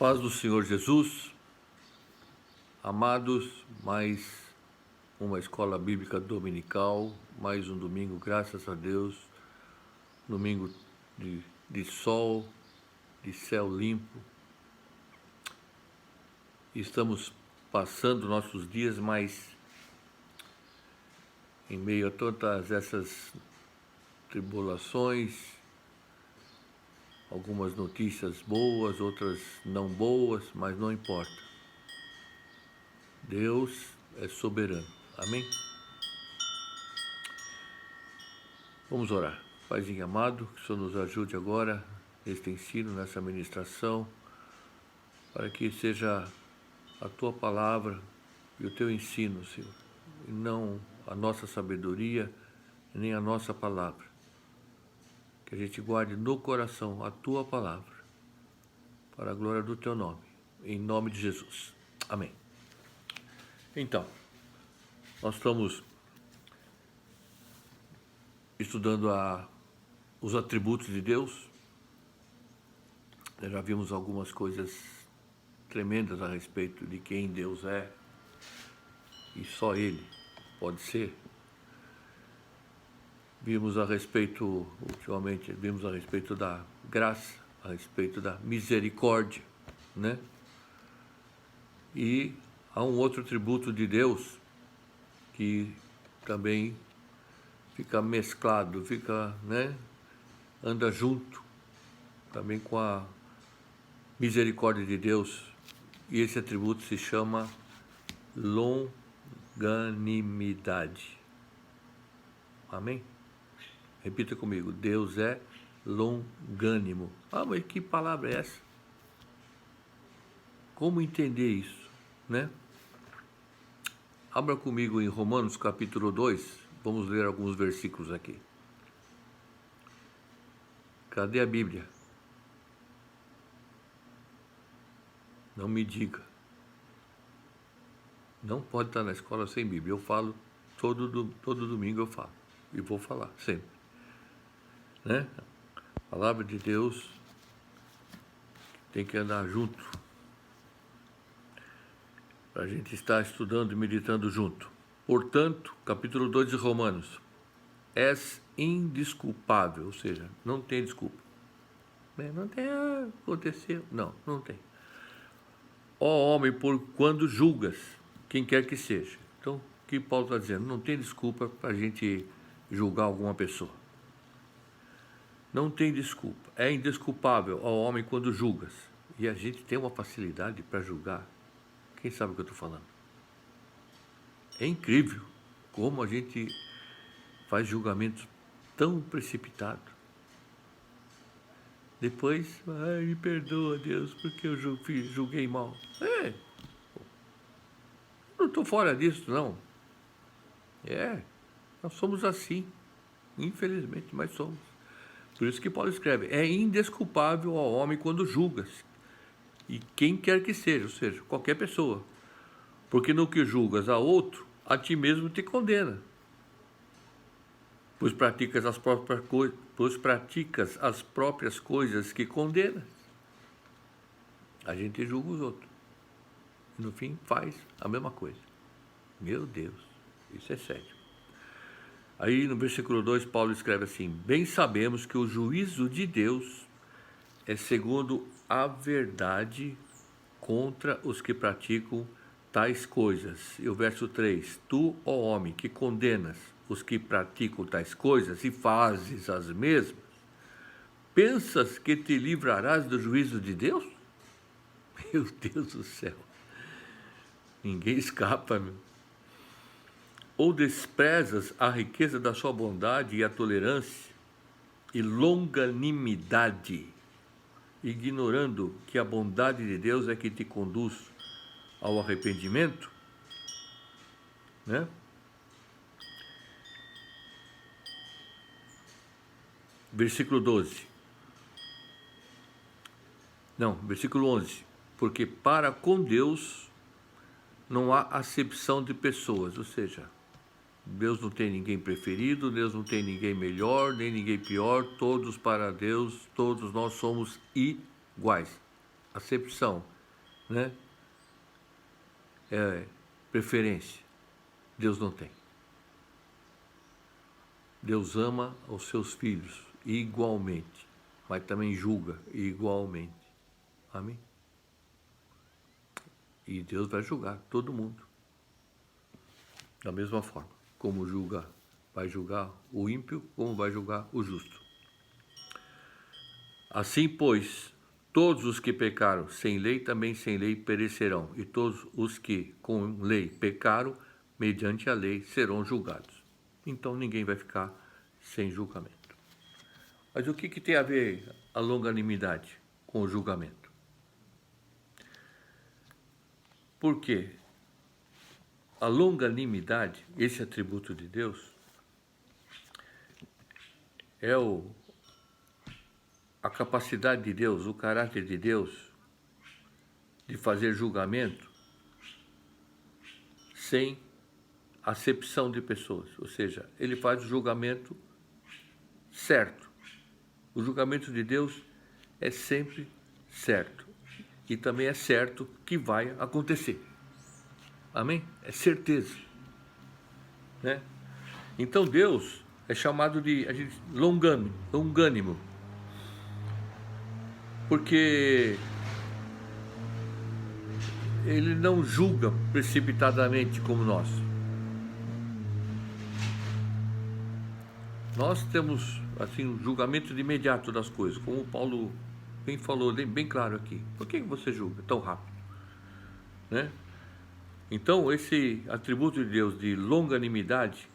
Paz do Senhor Jesus, amados, mais uma escola bíblica dominical, mais um domingo, graças a Deus, domingo de sol, de céu limpo. Estamos passando nossos dias, mas em meio a todas essas tribulações, algumas notícias boas, outras não boas, mas não importa. Deus é soberano. Amém? Vamos orar. Paizinho amado, que o Senhor nos ajude agora neste ensino, nessa ministração, para que seja a Tua palavra e o Teu ensino, Senhor, e não a nossa sabedoria, nem a nossa palavra. Que a gente guarde no coração a Tua palavra, para a glória do Teu nome, em nome de Jesus. Amém. Então, nós estamos estudando os atributos de Deus. Já vimos algumas coisas tremendas a respeito de quem Deus é, e só Ele pode ser. Ultimamente, vimos a respeito da graça, a respeito da misericórdia, né? E há um outro atributo de Deus que também fica mesclado, né? Anda junto também com a misericórdia de Deus, e esse atributo se chama longanimidade. Amém? Repita comigo: Deus é longânimo. Ah, mas que palavra é essa? Como entender isso, né? Abra comigo em Romanos capítulo 2, vamos ler alguns versículos aqui. Cadê a Bíblia? Não me diga. Não pode estar na escola sem Bíblia. Eu falo, todo domingo eu falo. E vou falar, sempre. Né? A palavra de Deus tem que andar junto. Para a gente estar estudando e meditando junto. Portanto, capítulo 2 de Romanos. És indesculpável, ou seja, não tem desculpa. Não tem, aconteceu. Não tem. Ó homem, por quando julgas, quem quer que seja. Então, o que Paulo está dizendo? Não tem desculpa para a gente julgar alguma pessoa. Não tem desculpa. É indesculpável, ó homem, quando julgas. E a gente tem uma facilidade para julgar. Quem sabe o que eu estou falando? É incrível como a gente faz julgamentos tão precipitados. Depois, me perdoa, Deus, porque eu julguei mal. Não estou fora disso, não. Nós somos assim, infelizmente, mas somos. Por isso que Paulo escreve: é indesculpável ao homem quando julgas, e quem quer que seja, ou seja, qualquer pessoa. Porque no que julgas a outro, a ti mesmo te condena. Pois praticas as próprias coisas que condenas. A gente julga os outros. E no fim faz a mesma coisa. Meu Deus, isso é sério. Aí no versículo 2, Paulo escreve assim: bem sabemos que o juízo de Deus é segundo a verdade contra os que praticam tais coisas. E o verso 3, tu, ó homem, que condenas os que praticam tais coisas e fazes as mesmas, pensas que te livrarás do juízo de Deus? Meu Deus do céu, ninguém escapa, meu. Ou desprezas a riqueza da sua bondade e a tolerância e longanimidade, ignorando que a bondade de Deus é que te conduz ao arrependimento, né? Versículo 12. Não, versículo 11. Porque para com Deus não há acepção de pessoas, ou seja, Deus não tem ninguém preferido, Deus não tem ninguém melhor, nem ninguém pior, todos para Deus, todos nós somos iguais. acepção, né? Preferência. Deus não tem. Deus ama os seus filhos igualmente, mas também julga igualmente. Amém? E Deus vai julgar todo mundo da mesma forma, como vai julgar o ímpio, como vai julgar o justo. Assim, pois, todos os que pecaram sem lei, também sem lei perecerão, e todos os que com lei pecaram, mediante a lei, serão julgados. Então ninguém vai ficar sem julgamento. Mas o que tem a ver a longanimidade com o julgamento? Por quê? A longanimidade, esse atributo de Deus, é a capacidade de Deus, o caráter de Deus de fazer julgamento sem acepção de pessoas. Ou seja, ele faz o julgamento certo. O julgamento de Deus é sempre certo. E também é certo que vai acontecer. Amém? É certeza. Né? Então Deus é chamado de longânimo. Porque ele não julga precipitadamente como nós. Nós temos assim um julgamento de imediato das coisas, como o Paulo bem falou, bem claro aqui. Por que você julga tão rápido? Né? Então, esse atributo de Deus de longanimidade,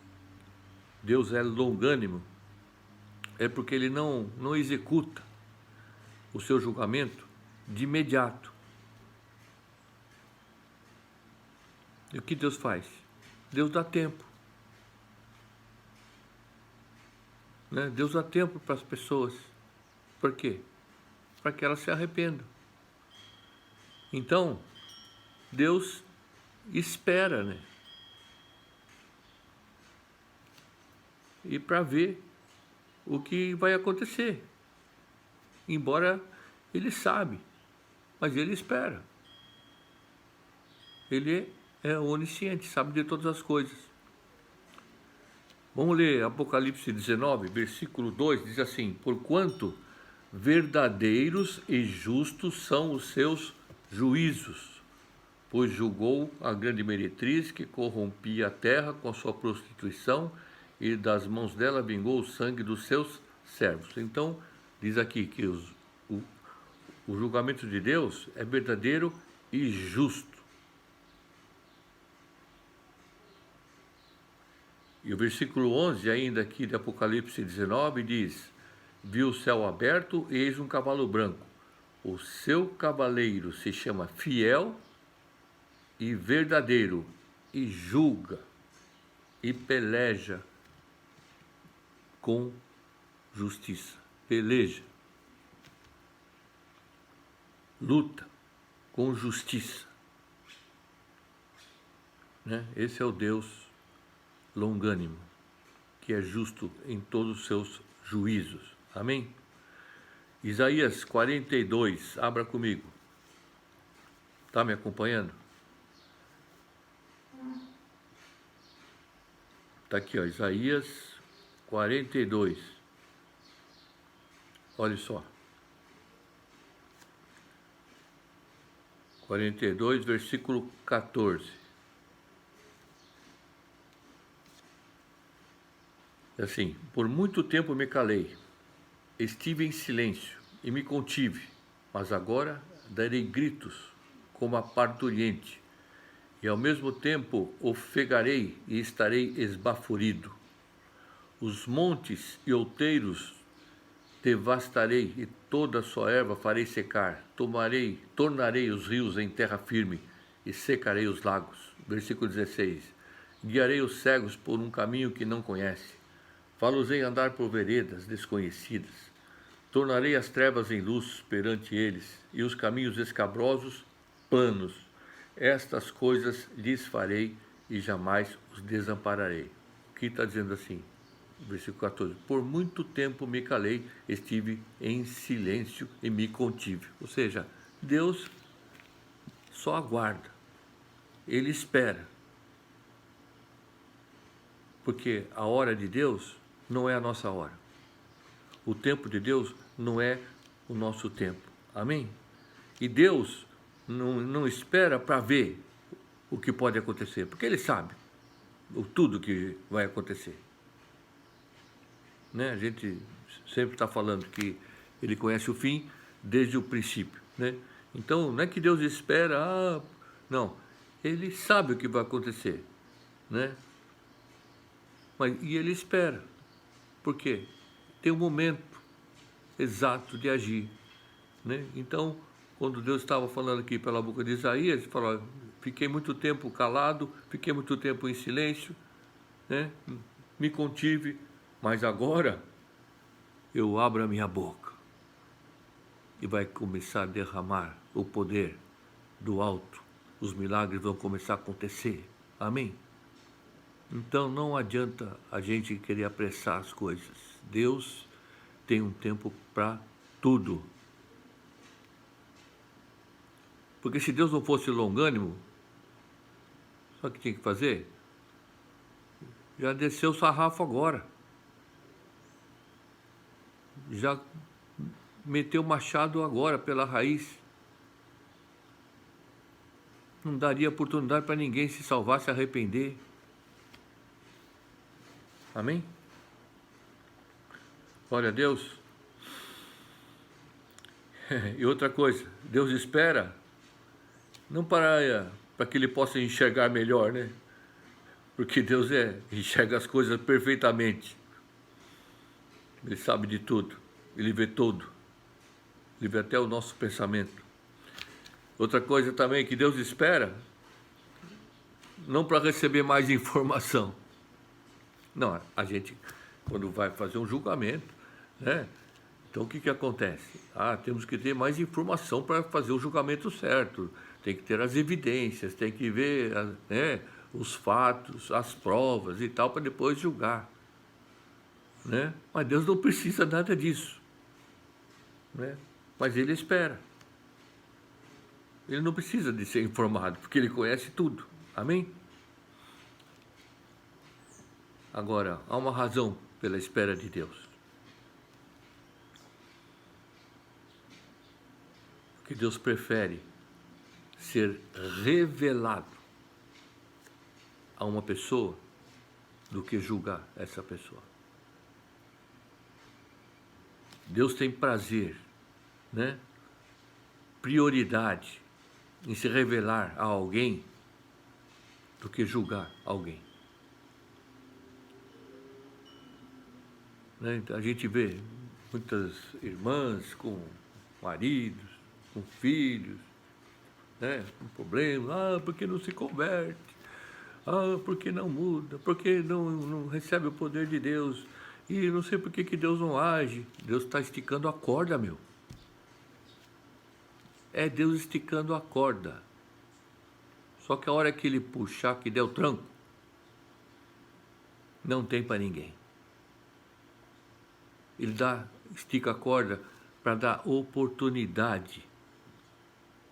Deus é longânimo, é porque ele não executa o seu julgamento de imediato. E o que Deus faz? Deus dá tempo. Né? Deus dá tempo para as pessoas. Por quê? Para que elas se arrependam. Então, Deus espera, né? E para ver o que vai acontecer. Embora ele sabe, mas ele espera. Ele é onisciente, sabe de todas as coisas. Vamos ler Apocalipse 19, versículo 2, diz assim: porquanto verdadeiros e justos são os seus juízos, pois julgou a grande meretriz que corrompia a terra com a sua prostituição, e das mãos dela vingou o sangue dos seus servos. Então, diz aqui que o julgamento de Deus é verdadeiro e justo. E o versículo 11, ainda aqui de Apocalipse 19, diz: viu o céu aberto e eis um cavalo branco. O seu cavaleiro se chama Fiel e Verdadeiro, e julga e peleja com justiça. Peleja, luta com justiça. Né? Esse é o Deus longânimo, que é justo em todos os seus juízos. Amém? Isaías 42, abra comigo. Está me acompanhando? Está aqui, ó, Isaías 42. Olha só. 42, versículo 14. Assim: por muito tempo me calei, estive em silêncio e me contive, mas agora darei gritos como a parturiente, e ao mesmo tempo ofegarei e estarei esbaforido. Os montes e outeiros devastarei, e toda a sua erva farei secar. Tornarei os rios em terra firme, e secarei os lagos. Versículo 16. Guiarei os cegos por um caminho que não conhece. Fá-los-ei andar por veredas desconhecidas. Tornarei as trevas em luz perante eles, e os caminhos escabrosos planos. Estas coisas lhes farei, e jamais os desampararei. O que está dizendo assim? Versículo 14. Por muito tempo me calei, estive em silêncio e me contive. Ou seja, Deus só aguarda, Ele espera. Porque a hora de Deus não é a nossa hora. O tempo de Deus não é o nosso tempo. Amém? E Deus não espera para ver o que pode acontecer, porque Ele sabe tudo que vai acontecer. Né? A gente sempre está falando que Ele conhece o fim desde o princípio. Né? Então, não é que Deus espera, não. Ele sabe o que vai acontecer. Né? E Ele espera. Por quê? Tem um momento exato de agir. Né? Então, quando Deus estava falando aqui pela boca de Isaías, ele falou: fiquei muito tempo calado, fiquei muito tempo em silêncio, né? Me contive, mas agora eu abro a minha boca e vai começar a derramar o poder do alto. Os milagres vão começar a acontecer. Amém? Então não adianta a gente querer apressar as coisas. Deus tem um tempo para tudo. Porque se Deus não fosse longânimo, sabe o que tinha que fazer? Já desceu o sarrafo agora. Já meteu o machado agora pela raiz. Não daria oportunidade para ninguém se salvar, se arrepender. Amém? Glória a Deus. E outra coisa, Deus espera não para que Ele possa enxergar melhor, né? Porque Deus enxerga as coisas perfeitamente. Ele sabe de tudo. Ele vê tudo. Ele vê até o nosso pensamento. Outra coisa também que Deus espera, não para receber mais informação. Não, a gente, quando vai fazer um julgamento, né? Então o que acontece? Temos que ter mais informação para fazer o julgamento certo. Tem que ter as evidências, tem que ver, né, os fatos, as provas e tal, para depois julgar. Né? Mas Deus não precisa nada disso. Né? Mas Ele espera. Ele não precisa de ser informado, porque Ele conhece tudo. Amém? Agora, há uma razão pela espera de Deus. Porque Deus prefere ser revelado a uma pessoa do que julgar essa pessoa. Deus tem prazer, né? Prioridade em se revelar a alguém do que julgar alguém. Né? Então, a gente vê muitas irmãs com maridos, com filhos, né? Com problema, porque não se converte, porque não muda, porque não recebe o poder de Deus, e não sei por que Deus não age. Deus está esticando a corda, meu. É Deus esticando a corda. Só que a hora que Ele puxar, que der o tranco, não tem para ninguém. Ele estica a corda para dar oportunidade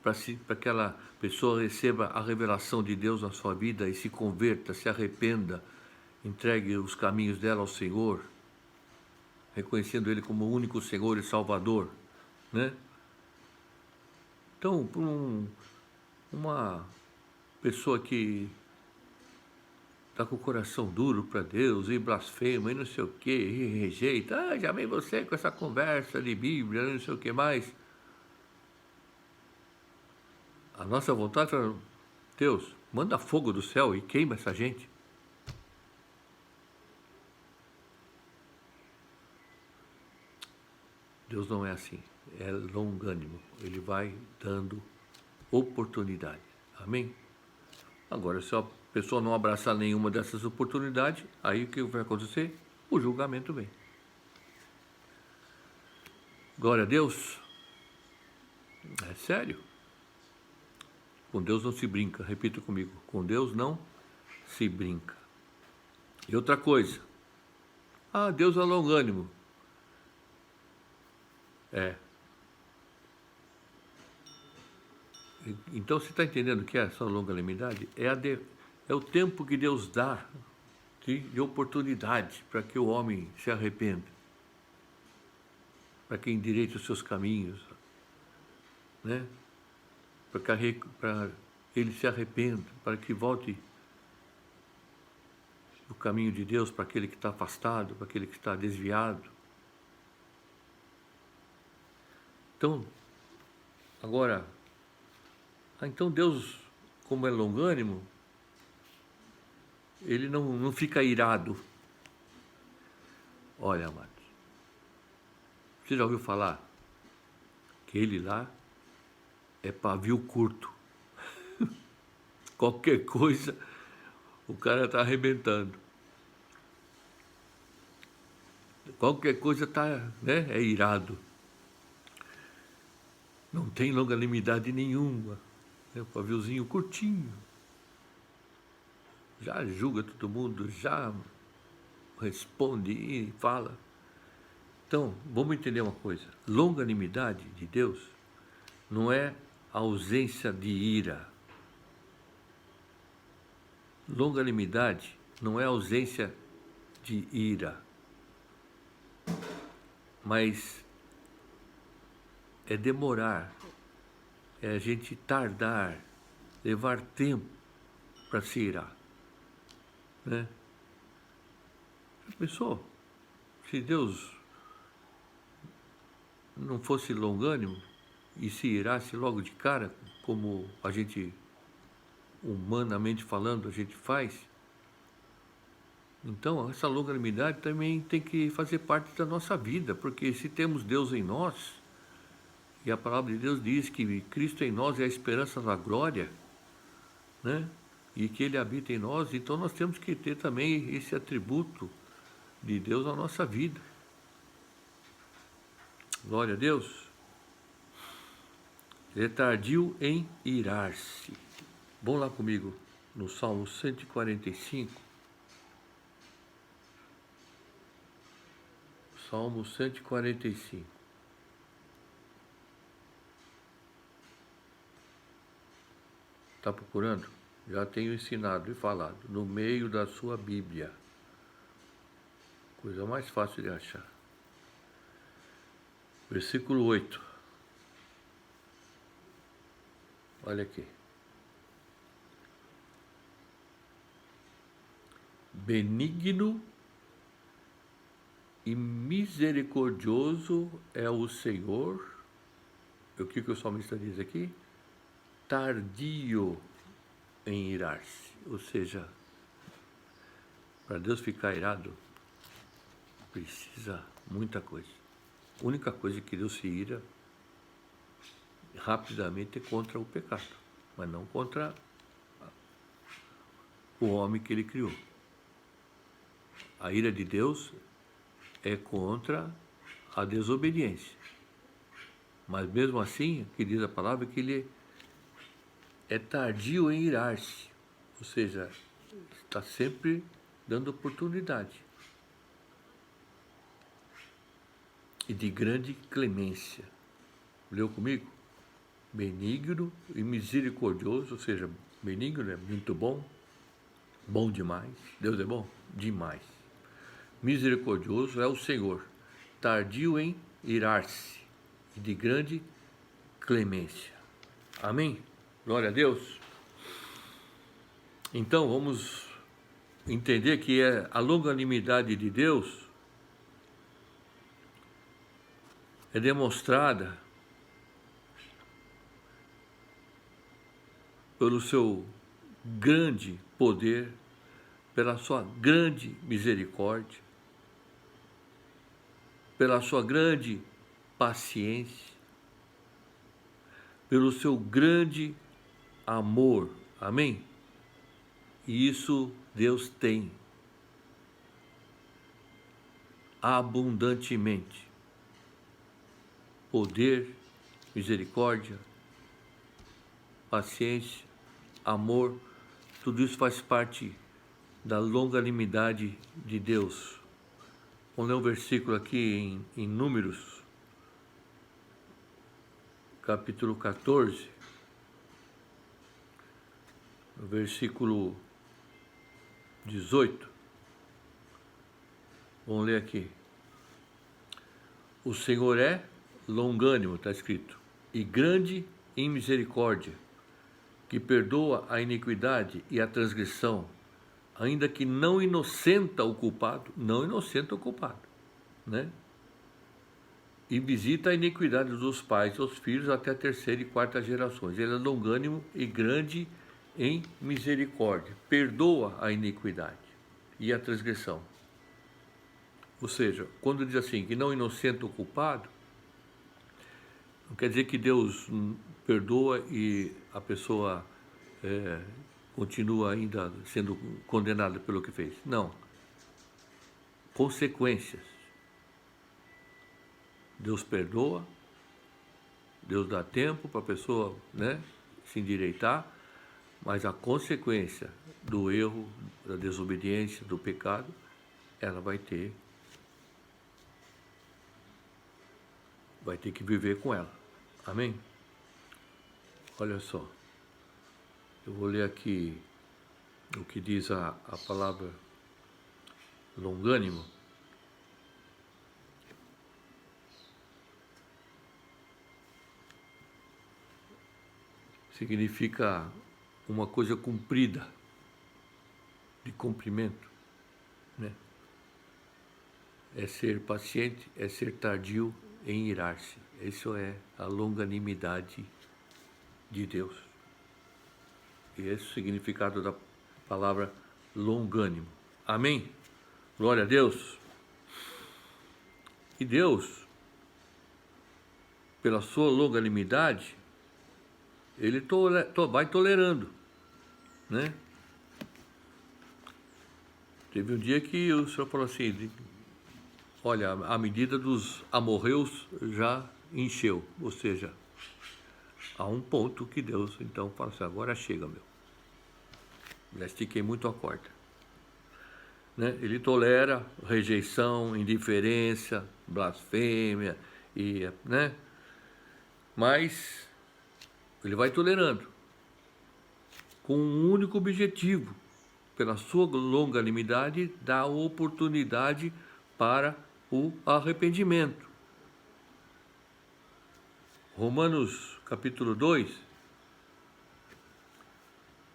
para que aquela pessoa receba a revelação de Deus na sua vida e se converta, se arrependa, entregue os caminhos dela ao Senhor, reconhecendo Ele como o único Senhor e Salvador, né? Então, para uma pessoa que está com o coração duro para Deus e blasfema e não sei o que, e rejeita, já vem você com essa conversa de Bíblia, não sei o que mais. A nossa vontade é: Deus, manda fogo do céu e queima essa gente. Deus não é assim, é longânimo. Ele vai dando oportunidade. Amém? Agora, se a pessoa não abraçar nenhuma dessas oportunidades, aí o que vai acontecer? O julgamento vem. Glória a Deus. É sério. Com Deus não se brinca. Repita comigo. Com Deus não se brinca. E outra coisa. Deus é longânimo. Então você está entendendo o que é essa longanimidade? É o tempo que Deus dá de oportunidade para que o homem se arrependa, para que endireite os seus caminhos, né? Para ele se arrependa, para que volte do caminho de Deus, para aquele que está afastado, para aquele que está desviado. Então, agora, então Deus, como é longânimo, ele não fica irado. Olha, amados, você já ouviu falar que ele lá é pavio curto? Qualquer coisa, o cara está arrebentando. Qualquer coisa tá, né, é irado. Não tem longanimidade nenhuma. É um paviozinho curtinho. Já julga todo mundo, já responde e fala. Então, vamos entender uma coisa. Longanimidade de Deus não é ausência de ira. Longanimidade não é ausência de ira, mas é demorar, é a gente tardar, levar tempo para se irar, né? Pensou? Se Deus não fosse longânimo e se irasse logo de cara, como a gente, humanamente falando, a gente faz, então essa longanimidade também tem que fazer parte da nossa vida, porque se temos Deus em nós, e a palavra de Deus diz que Cristo em nós é a esperança da glória, né? E que Ele habita em nós, então nós temos que ter também esse atributo de Deus na nossa vida. Glória a Deus. Ele é tardio em irar-se. Vamos lá comigo no Salmo 145. Salmo 145. Está procurando? Já tenho ensinado e falado. No meio da sua Bíblia. Coisa mais fácil de achar. Versículo 8. Olha aqui. Benigno e misericordioso é o Senhor. O que o salmista diz aqui? Tardio em irar-se. Ou seja, para Deus ficar irado, precisa muita coisa. A única coisa que Deus se ira rapidamente é contra o pecado, mas não contra o homem que Ele criou. A ira de Deus é contra a desobediência. Mas mesmo assim, o que diz a palavra é que Ele é tardio em irar-se. Ou seja, está sempre dando oportunidade. E de grande clemência. Leu comigo? Benigno e misericordioso, ou seja, benigno é muito bom, bom demais. Deus é bom? Demais. Misericordioso é o Senhor, tardio em irar-se e de grande clemência. Amém? Glória a Deus. Então, vamos entender que a longanimidade de Deus é demonstrada pelo seu grande poder, pela sua grande misericórdia, pela sua grande paciência, pelo seu grande amor. Amém? E isso Deus tem abundantemente. Poder, misericórdia, paciência, amor, tudo isso faz parte da longanimidade de Deus. Vamos ler um versículo aqui em Números, capítulo 14. versículo 18. Vamos ler aqui. O Senhor é longânimo, está escrito, e grande em misericórdia, que perdoa a iniquidade e a transgressão, ainda que não inocenta o culpado, né? E visita a iniquidade dos pais aos filhos até a terceira e quarta gerações. Ele é longânimo e grande em misericórdia, perdoa a iniquidade e a transgressão. Ou seja, quando diz assim, que não inocenta o culpado, não quer dizer que Deus perdoa e a pessoa continua ainda sendo condenada pelo que fez. Não. Consequências. Deus perdoa, Deus dá tempo para a pessoa, né, se endireitar, mas a consequência do erro, da desobediência, do pecado, ela vai ter que viver com ela. Amém? Olha só. Eu vou ler aqui o que diz a palavra longânimo. Significa uma coisa cumprida, de cumprimento, né? É ser paciente, é ser tardio em irar-se. Isso é a longanimidade de Deus. E esse é o significado da palavra longânimo. Amém? Glória a Deus. E Deus, pela sua longanimidade, Ele vai tolerando, né? Teve um dia que o Senhor falou assim, olha, a medida dos amorreus já encheu, ou seja, há um ponto que Deus então fala assim, agora chega, meu. Já estiquei muito a corda. Né? Ele tolera rejeição, indiferença, blasfêmia, né? Mas Ele vai tolerando, com um único objetivo, pela sua longanimidade, dar oportunidade para o arrependimento. Romanos capítulo 2,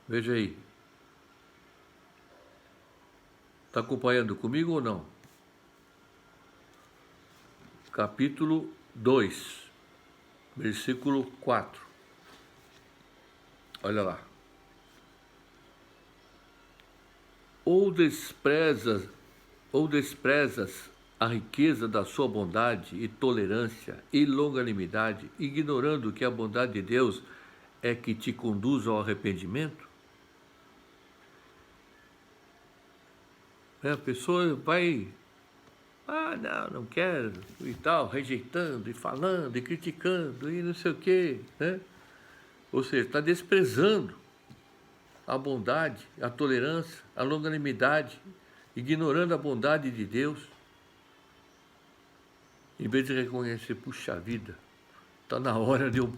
veja aí. Está acompanhando comigo ou não? Capítulo 2, versículo 4. Olha lá. Ou desprezas a riqueza da sua bondade e tolerância e longanimidade, ignorando que a bondade de Deus é que te conduz ao arrependimento? A pessoa vai, não quero, e tal, rejeitando, e falando, e criticando, e não sei o quê, né? Ou seja, está desprezando a bondade, a tolerância, a longanimidade, ignorando a bondade de Deus, em vez de reconhecer, puxa vida, está na hora de eu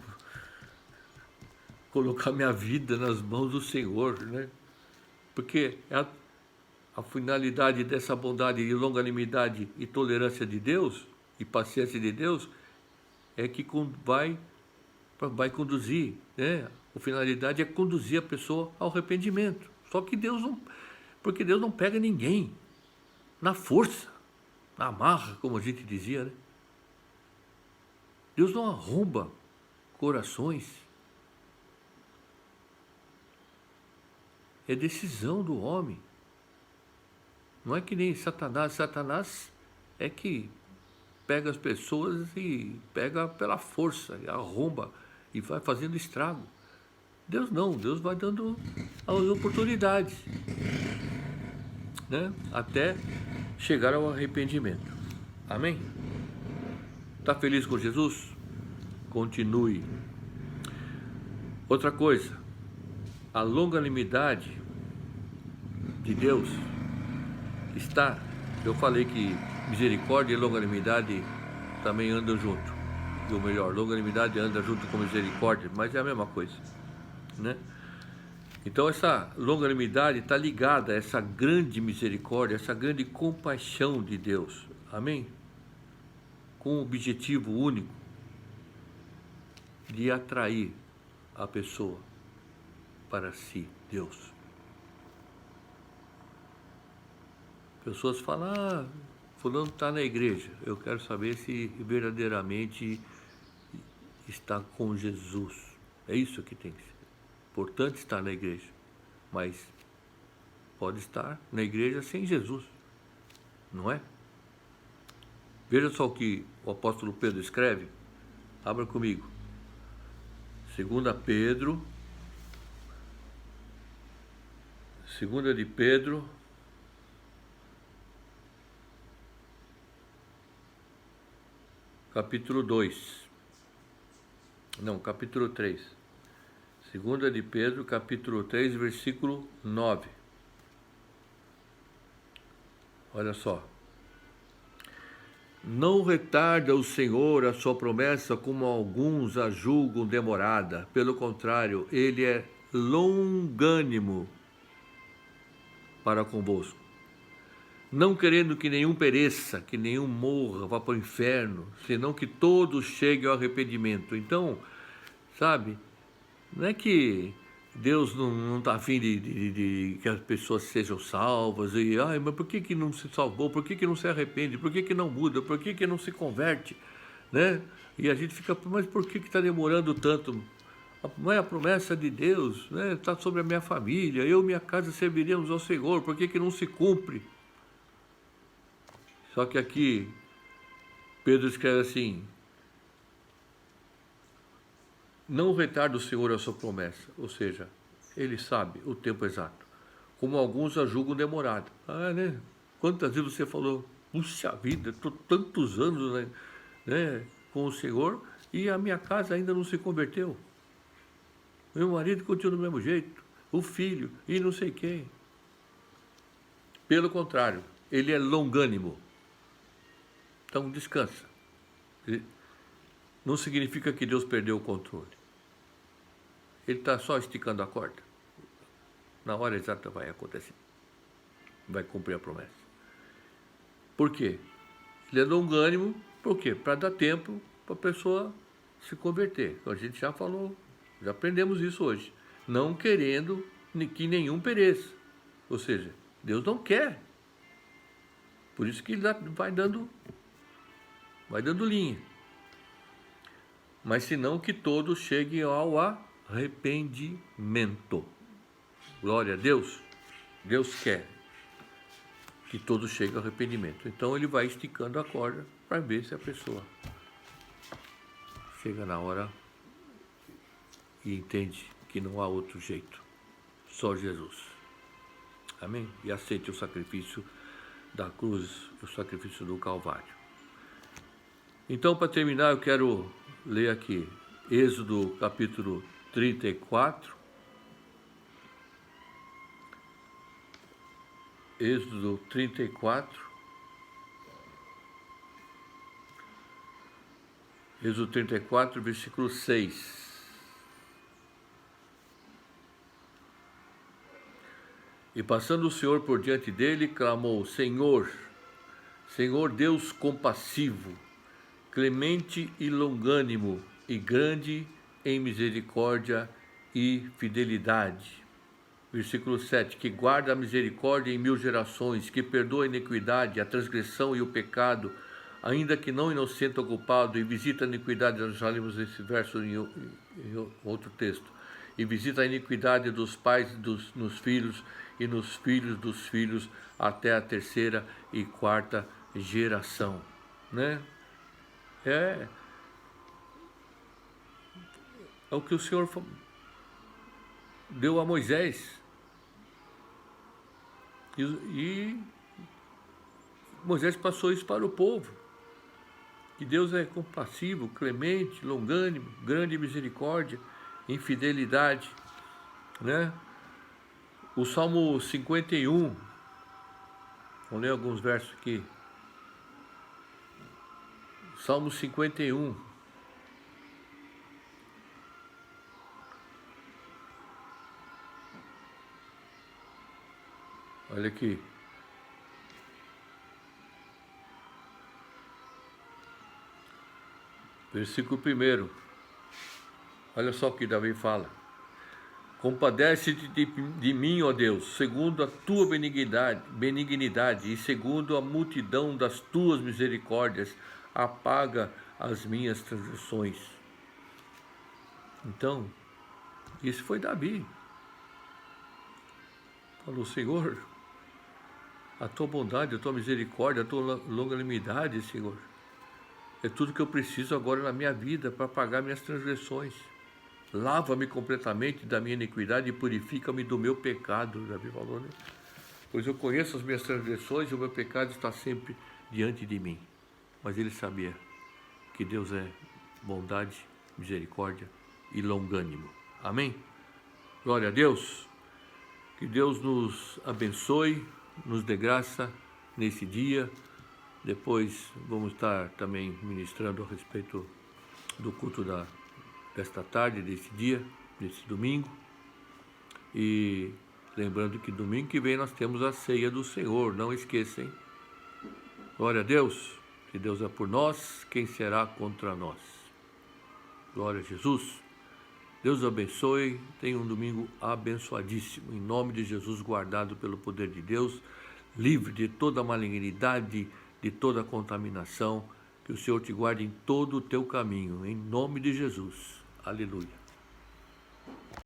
colocar minha vida nas mãos do Senhor, né? Porque a finalidade dessa bondade e longanimidade e tolerância de Deus, e paciência de Deus, é que vai conduzir, né? A finalidade é conduzir a pessoa ao arrependimento. Só que porque Deus não pega ninguém na força, na marra, como a gente dizia, né? Deus não arromba corações. É decisão do homem. Não é que nem Satanás. Satanás é que pega as pessoas e pega pela força, e arromba e vai fazendo estrago. Deus não, Deus vai dando as oportunidades, né? Até chegar ao arrependimento. Amém? Está feliz com Jesus? Continue. Outra coisa, a longanimidade de Deus está, eu falei que misericórdia e longanimidade também andam junto. Ou melhor, longanimidade anda junto com misericórdia, mas é a mesma coisa, né? Então essa longanimidade está ligada a essa grande misericórdia, essa grande compaixão de Deus. Amém? Com o objetivo único de atrair a pessoa para si, Deus. Pessoas falam, fulano está na igreja. Eu quero saber se verdadeiramente está com Jesus. É isso que tem que ser. Importante estar na igreja, mas pode estar na igreja sem Jesus, não é? Veja só o que o apóstolo Pedro escreve. Abra comigo. 2 de Pedro, capítulo 2. Não, capítulo 3. 2 de Pedro, capítulo 3, versículo 9. Olha só. Não retarda o Senhor a sua promessa, como alguns a julgam demorada. Pelo contrário, ele é longânimo para convosco, não querendo que nenhum pereça, que nenhum morra, vá para o inferno, senão que todos cheguem ao arrependimento. Então, sabe, não é que Deus não está afim de que as pessoas sejam salvas, e, mas por que não se salvou, por que não se arrepende, por que não muda, por que não se converte, né? E a gente fica, mas por que está demorando tanto? Não é a promessa de Deus, né? Está sobre a minha família, eu e minha casa serviremos ao Senhor, por que não se cumpre? Só que aqui, Pedro escreve assim, não retarda o Senhor a sua promessa, ou seja, ele sabe o tempo exato, como alguns a julgam demorado. Né? Quantas vezes você falou, puxa vida, estou tantos anos, né, com o Senhor e a minha casa ainda não se converteu. Meu marido continua do mesmo jeito, o filho e não sei quem. Pelo contrário, ele é longânimo. Então descansa. Não significa que Deus perdeu o controle. Ele está só esticando a corda. Na hora exata vai acontecer. Vai cumprir a promessa. Por quê? Ele é longânimo, por quê? Para dar tempo para a pessoa se converter. A gente já falou, já aprendemos isso hoje. Não querendo que nenhum pereça. Ou seja, Deus não quer. Por isso que ele vai dando linha. Mas senão que todos cheguem ao arrependimento. Glória a Deus. Deus quer que todos cheguem ao arrependimento. Então ele vai esticando a corda para ver se a pessoa chega na hora e entende que não há outro jeito. Só Jesus. Amém? E aceite o sacrifício da cruz, o sacrifício do Calvário. Então, para terminar, eu quero ler aqui Êxodo capítulo 34. Êxodo 34. Êxodo 34, versículo 6. E passando o Senhor por diante dele, clamou, Senhor, Senhor Deus compassivo, clemente e longânimo, e grande em misericórdia e fidelidade. Versículo 7, que guarda a misericórdia em 1000 gerações, que perdoa a iniquidade, a transgressão e o pecado, ainda que não inocente ou culpado, e visita a iniquidade, nós já lemos esse verso em outro texto, e visita a iniquidade dos pais nos filhos, e nos filhos dos filhos, até a 3ª e 4ª geração, né? É o que o Senhor deu a Moisés. E Moisés passou isso para o povo. Que Deus é compassivo, clemente, longânimo, grande em misericórdia, em fidelidade, né? O Salmo 51, vou ler alguns versos aqui. Salmo 51. Olha aqui. Versículo 1. Olha só o que Davi fala. Compadece-te de mim, ó Deus, segundo a tua benignidade e segundo a multidão das tuas misericórdias, apaga as minhas transgressões. Então, isso foi Davi. Falou, Senhor, a tua bondade, a tua misericórdia, a tua longanimidade, Senhor, é tudo que eu preciso agora na minha vida para pagar minhas transgressões. Lava-me completamente da minha iniquidade e purifica-me do meu pecado, Davi falou, né? Pois eu conheço as minhas transgressões e o meu pecado está sempre diante de mim. Mas ele sabia que Deus é bondade, misericórdia e longânimo. Amém? Glória a Deus. Que Deus nos abençoe, nos dê graça nesse dia. Depois vamos estar também ministrando a respeito do culto desta tarde, desse dia, desse domingo. E lembrando que domingo que vem nós temos a ceia do Senhor, não esqueçam. Glória a Deus, se Deus é por nós, quem será contra nós? Glória a Jesus. Deus abençoe, tenha um domingo abençoadíssimo, em nome de Jesus, guardado pelo poder de Deus, livre de toda malignidade, de toda contaminação, que o Senhor te guarde em todo o teu caminho, em nome de Jesus. Aleluia.